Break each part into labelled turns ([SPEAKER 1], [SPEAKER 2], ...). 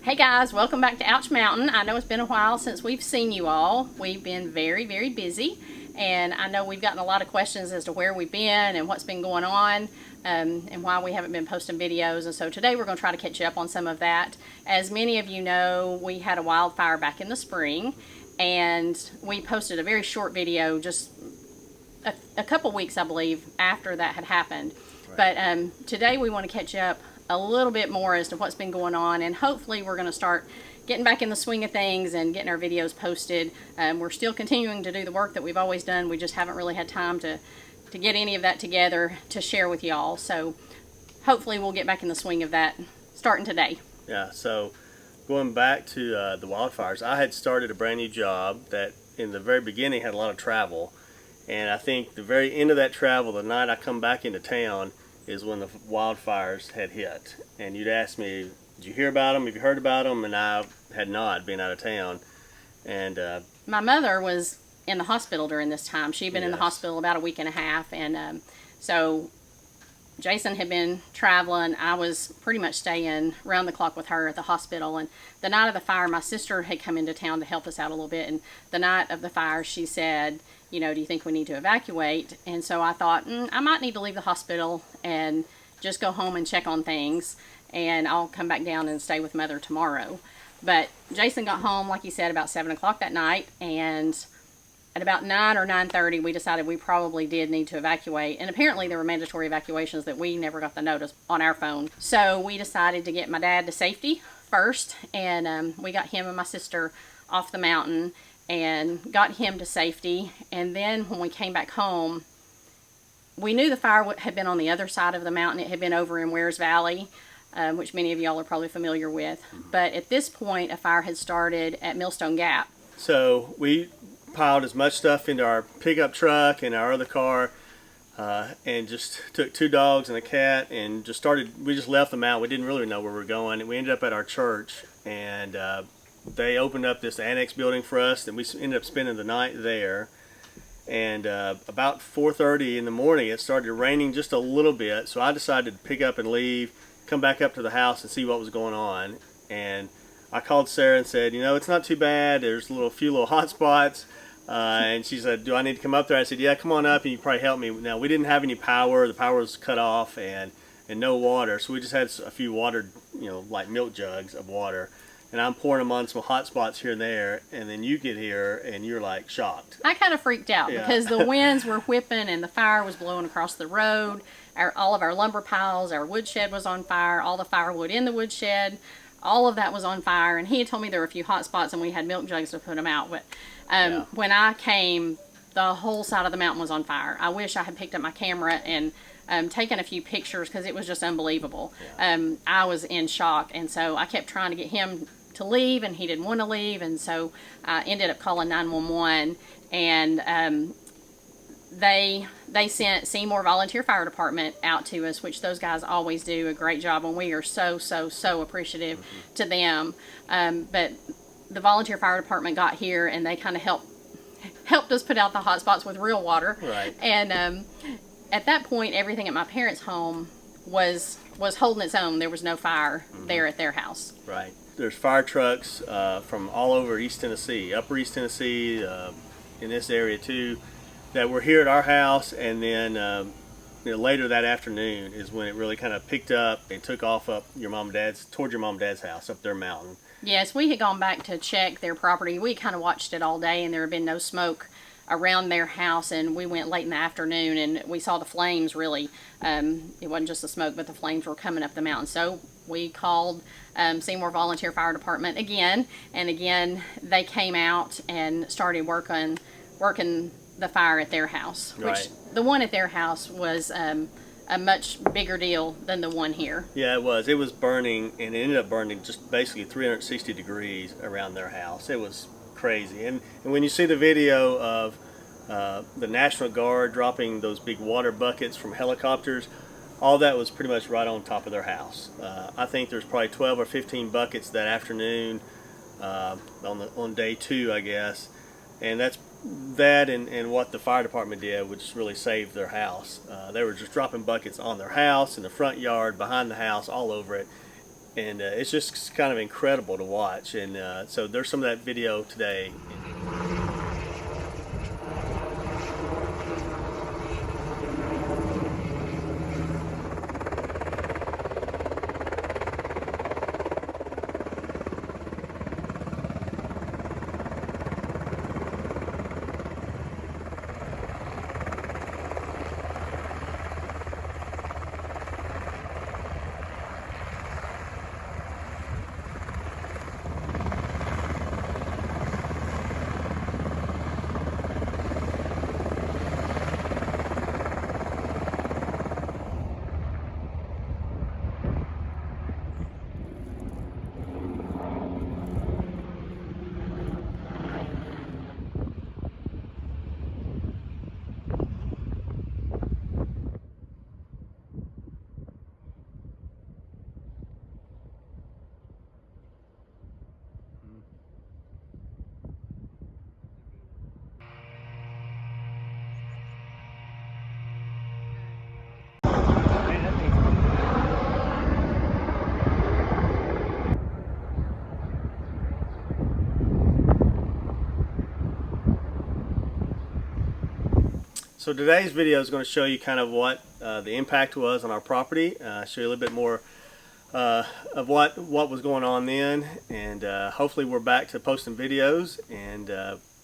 [SPEAKER 1] Hey guys, welcome back to Ouch Mountain. I know it's been a while since we've seen you all. We've been very busy, and I know we've gotten a lot of questions as to where we've been and what's been going on and why we haven't been posting videos. And so today we're going to try to catch you up on some of that. As many of you know, we had a wildfire back in the spring, and we posted a very short video just a couple weeks, I believe, after that had happened. Right. But today we want to catch up a little bit more as to what's been going on, and hopefully we're going to start getting back in the swing of things and getting our videos posted. We're still continuing to do the work that we've always done. We just haven't really had time to get any of that together to share with y'all. So hopefully we'll get back in the swing of that starting today.
[SPEAKER 2] Yeah, so going back to the wildfires, I had started a brand new job that in the very beginning had a lot of travel, and I think the very end of that travel, the night I come back into town, is when the wildfires had hit. And you'd asked me, did you hear about them? Have you heard about them? And I had not, been out of town. And
[SPEAKER 1] my mother was in the hospital during this time. She'd been in the hospital about a week and a half. And so Jason had been traveling. I was pretty much staying round the clock with her at the hospital. And the night of the fire, my sister had come into town to help us out a little bit. And the night of the fire, she said, you know, do you think we need to evacuate? And so I thought, I might need to leave the hospital and just go home and check on things, and I'll come back down and stay with Mother tomorrow. But Jason got home, like he said, about 7 o'clock that night, and at about 9 or 9:30, we decided we probably did need to evacuate. And apparently there were mandatory evacuations that we never got the notice on our phone. So we decided to get my dad to safety first, and we got him and my sister off the mountain and got him to safety. And then when we came back home, we knew the fire had been on the other side of the mountain. It had been over in Wares Valley, which many of y'all are probably familiar with. But at this point, a fire had started at Millstone Gap.
[SPEAKER 2] So we piled as much stuff into our pickup truck and our other car, and just took 2 dogs and a cat and we just left them out. We didn't really know where we were going. And we ended up at our church, and they opened up this annex building for us, and we ended up spending the night there. And about 4:30 in the morning, it started raining just a little bit, so I decided to pick up and leave, come back up to the house and see what was going on. And I called Sarah and said, you know, it's not too bad. There's a few little hot spots. And she said, do I need to come up there? I said, yeah, come on up and you can probably help me. Now, we didn't have any power. The power was cut off, and no water. So we just had a few water, you know, like milk jugs of water. And I'm pouring them on some hot spots here and there, and then you get here and you're like shocked.
[SPEAKER 1] I kind of freaked out because the winds were whipping and the fire was blowing across the road. All of our lumber piles, our woodshed was on fire, all the firewood in the woodshed, all of that was on fire. And he had told me there were a few hot spots and we had milk jugs to put them out. But when I came, the whole side of the mountain was on fire. I wish I had picked up my camera and taken a few pictures, because it was just unbelievable. I was in shock, and so I kept trying to get him to leave, and he didn't want to leave, and so I ended up calling 911, and they sent Seymour Volunteer Fire Department out to us, which those guys always do a great job, and we are so appreciative to them. But the Volunteer Fire Department got here, and they kind of helped us put out the hot spots with real water.
[SPEAKER 2] Right.
[SPEAKER 1] And at that point, everything at my parents' home was holding its own. There was no fire there at their house.
[SPEAKER 2] Right. There's fire trucks from all over East Tennessee, upper East Tennessee, in this area too, that were here at our house. And then you know, later that afternoon is when it really kind of picked up and took off up towards your mom and dad's house up their mountain.
[SPEAKER 1] Yes, we had gone back to check their property. We kind of watched it all day, and there had been no smoke around their house, and we went late in the afternoon and we saw the flames really. It wasn't just the smoke, but the flames were coming up the mountain. So we called Seymour Volunteer Fire Department again, and again they came out and started working the fire at their house, which the one at their house was a much bigger deal than the one here.
[SPEAKER 2] Yeah, it was. It was burning, and it ended up burning just basically 360 degrees around their house. It was crazy. And when you see the video of the National Guard dropping those big water buckets from helicopters, all that was pretty much right on top of their house. I think there's probably 12 or 15 buckets that afternoon on day 2, I guess. And that's that and what the fire department did, which really saved their house. They were just dropping buckets on their house, in the front yard, behind the house, all over it. and it's just kind of incredible to watch. And so there's some of that video today. So today's video is going to show you kind of what the impact was on our property, show you a little bit more of what was going on then, and hopefully we're back to posting videos, and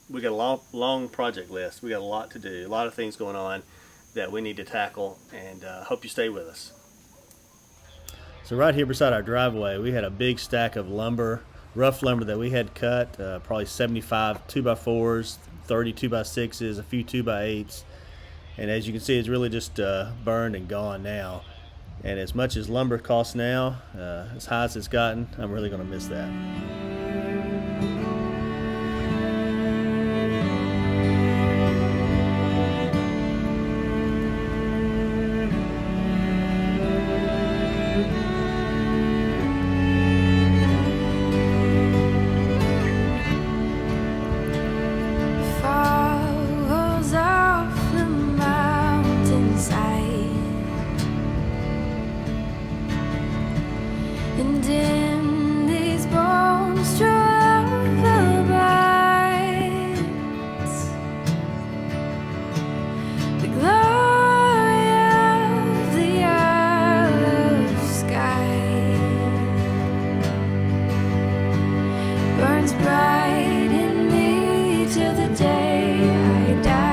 [SPEAKER 2] we got a long project list. We got a lot to do, a lot of things going on that we need to tackle, and hope you stay with us. So right here beside our driveway, we had a big stack of lumber, rough lumber that we had cut, probably 75 2x4s, 30 2x6s, a few 2x8s. And as you can see, it's really just burned and gone now. And as much as lumber costs now, as high as it's gotten, I'm really going to miss that.
[SPEAKER 3] And in these bones travel bright, the glory of the yellow sky burns bright in me till the day I die.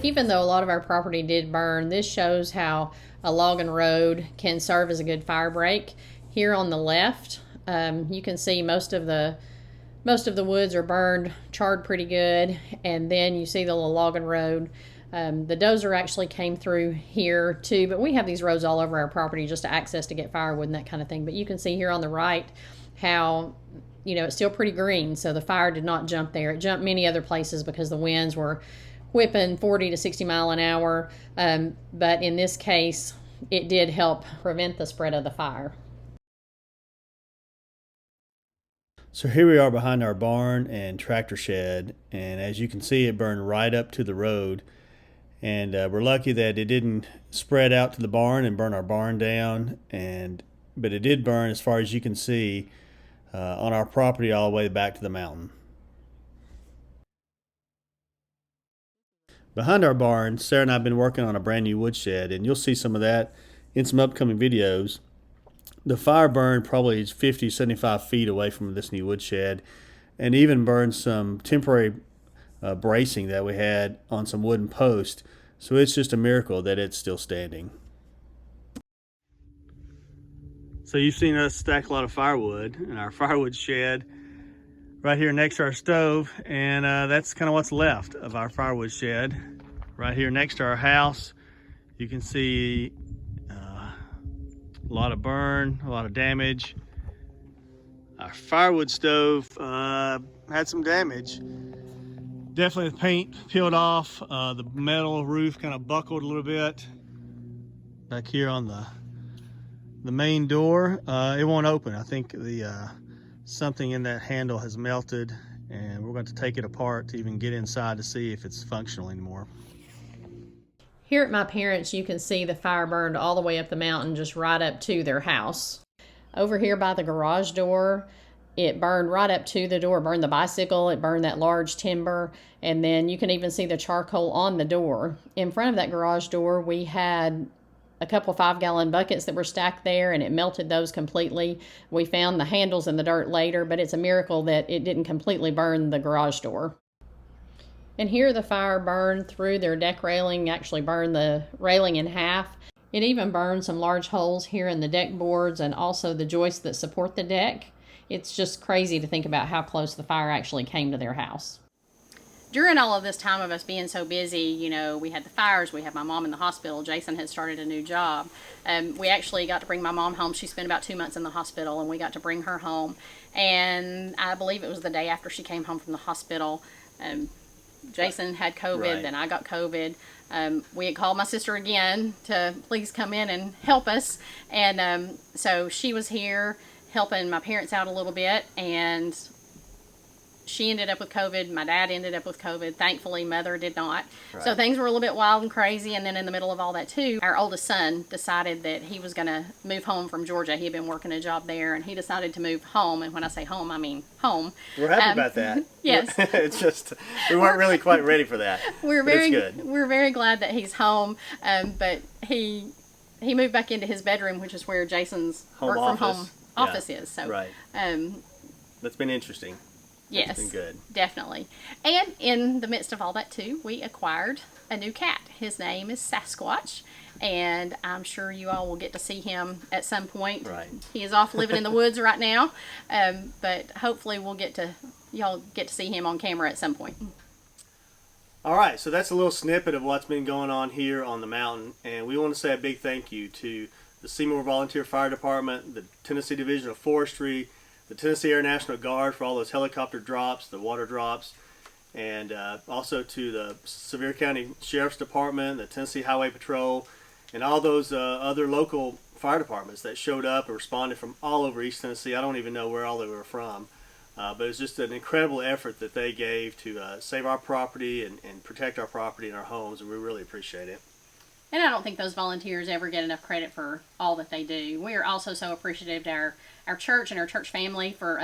[SPEAKER 1] Even though a lot of our property did burn, this shows how a logging road can serve as a good fire break. Here on the left, you can see most of the woods are burned, charred pretty good, and then you see the little logging road. The dozer actually came through here too, but we have these roads all over our property just to access to get firewood and that kind of thing. But you can see here on the right how, you know, it's still pretty green, so the fire did not jump there. It jumped many other places because the winds were whipping 40 to 60 mile an hour, but in this case it did help prevent the spread of the fire.
[SPEAKER 2] So here we are behind our barn and tractor shed, and as you can see, it burned right up to the road, and we're lucky that it didn't spread out to the barn and burn our barn down, but it did burn, as far as you can see, on our property all the way back to the mountain. Behind our barn, Sarah and I have been working on a brand new woodshed, and you'll see some of that in some upcoming videos. The fire burned probably 50, 75 feet away from this new woodshed, and even burned some temporary bracing that we had on some wooden posts. So it's just a miracle that it's still standing. So you've seen us stack a lot of firewood in our firewood shed right here next to our stove, and that's kind of what's left of our firewood shed. Right here next to our house, you can see a lot of burn, a lot of damage. Our firewood stove had some damage. Definitely the paint peeled off, the metal roof kind of buckled a little bit. Back here on the main door, it won't open. I think the something in that handle has melted, and we're going to take it apart to even get inside to see if it's functional anymore.
[SPEAKER 1] Here at my parents', you can see the fire burned all the way up the mountain, just right up to their house. Over here by the garage door, it burned right up to the door. It burned the bicycle, it burned that large timber, and then you can even see the charcoal on the door. In front of that garage door, we had a couple of 5-gallon buckets that were stacked there, and it melted those completely. We found the handles in the dirt later, but it's a miracle that it didn't completely burn the garage door. And here the fire burned through their deck railing, actually burned the railing in half. It even burned some large holes here in the deck boards and also the joists that support the deck. It's just crazy to think about how close the fire actually came to their house. During all of this time of us being so busy, you know, we had the fires, we had my mom in the hospital, Jason had started a new job. We actually got to bring my mom home. She spent about 2 months in the hospital, and we got to bring her home. And I believe it was the day after she came home from the hospital, Jason had COVID,
[SPEAKER 2] Right.
[SPEAKER 1] then I got COVID. We had called my sister again to please come in and help us. And so she was here helping my parents out a little bit, and she ended up with COVID. My dad ended up with COVID. Thankfully, Mother did not.
[SPEAKER 2] Right.
[SPEAKER 1] So things were a little bit wild and crazy. And then in the middle of all that too, our oldest son decided that he was going to move home from Georgia. He had been working a job there, and he decided to move home. And when I say home, I mean home.
[SPEAKER 2] We're happy about that.
[SPEAKER 1] Yes.
[SPEAKER 2] It's just, we weren't really quite ready for that.
[SPEAKER 1] We're
[SPEAKER 2] but
[SPEAKER 1] very
[SPEAKER 2] it's good.
[SPEAKER 1] We're very glad that he's home. But he moved back into his bedroom, which is where Jason's
[SPEAKER 2] Home
[SPEAKER 1] work from
[SPEAKER 2] office.
[SPEAKER 1] home
[SPEAKER 2] Yeah.
[SPEAKER 1] office is. So
[SPEAKER 2] Right. That's been interesting.
[SPEAKER 1] yes,
[SPEAKER 2] It's been good.
[SPEAKER 1] definitely. And in the midst of all that too, we acquired a new cat. His name is Sasquatch, and I'm sure you all will get to see him at some point.
[SPEAKER 2] Right.
[SPEAKER 1] He is off living in the woods right now, but hopefully y'all get to see him on camera at some point.
[SPEAKER 2] All right, so that's a little snippet of what's been going on here on the mountain, and we want to say a big thank you to the Seymour Volunteer Fire Department, the Tennessee Division of Forestry, the Tennessee Air National Guard for all those helicopter drops, the water drops, and also to the Sevier County Sheriff's Department, the Tennessee Highway Patrol, and all those other local fire departments that showed up and responded from all over East Tennessee. I don't even know where all they were from, but it's just an incredible effort that they gave to save our property and protect our property and our homes, and we really appreciate it.
[SPEAKER 1] And I don't think those volunteers ever get enough credit for all that they do. We are also so appreciative to our church and our church family for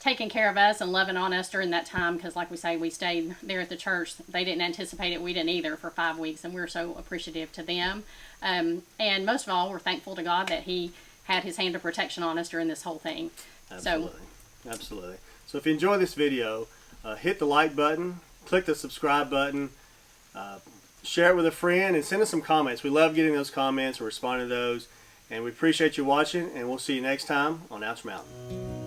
[SPEAKER 1] taking care of us and loving on us during that time, because like we say, we stayed there at the church. They didn't anticipate it. We didn't either for 5 weeks, and we're so appreciative to them. And most of all, we're thankful to God that He had His hand of protection on us during this whole thing.
[SPEAKER 2] Absolutely. Absolutely. So if you enjoy this video, hit the like button, click the subscribe button, share it with a friend, and send us some comments. We love getting those comments and responding to those. And we appreciate you watching, and we'll see you next time on Ouch Mountain.